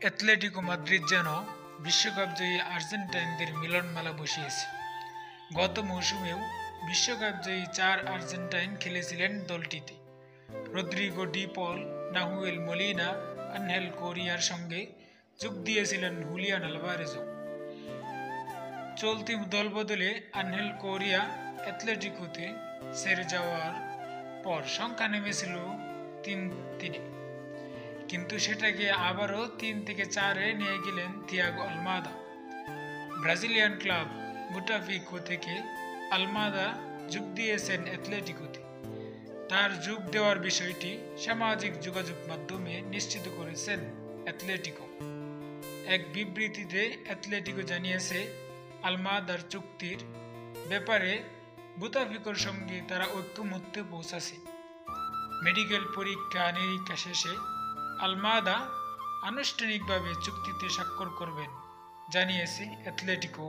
Atletico Madrid যেন বিশ্বকাপ জয়ী আর্জেন্টাইনদের মিলনমেলা বসিয়েছে। গত মৌসুমেও বিশ্বকাপ জয়ী 4 আর্জেন্টাইন খেলেছিলেন দলটিতে। রদ্রিগো ডি পল, নাহুয়েল মলিনা, আনহেল কোরিয়ার সঙ্গে যোগ দিয়েছিলেন হুলিয়ান আলভারেজও। চলতি দলবদলে আনহেল কোরিয়া অ্যাটলেটিকোতে ছেড়ে যাওয়ার পর সংখ্যা নেমেছিল 3-3, কিন্তু সেটাকে আবারও 3 থেকে 4-এ নিয়ে গেলেন থিয়াগো আলমাদা। ব্রাজিলিয়ান ক্লাব বুটাফিকো থেকে আলমাদা যোগ দিয়েছেন অ্যাটলেটিকোতে। তার যোগ দেওয়ার বিষয়টি সামাজিক যোগাযোগ মাধ্যমে নিশ্চিত করেছেন অ্যাটলেটিকো। এক বিবৃতিতে অ্যাটলেটিকো জানিয়েছে, আলমাদার চুক্তির ব্যাপারে বুতাফিকোর সঙ্গে তারা ঐক্যমত্যে পৌঁছেছে। মেডিকেল পরীক্ষা নিরীক্ষা শেষে আলমাদা আনুষ্ঠানিকভাবে চুক্তিতে স্বাক্ষর করবেন, জানিয়েছে অ্যাটলেটিকো।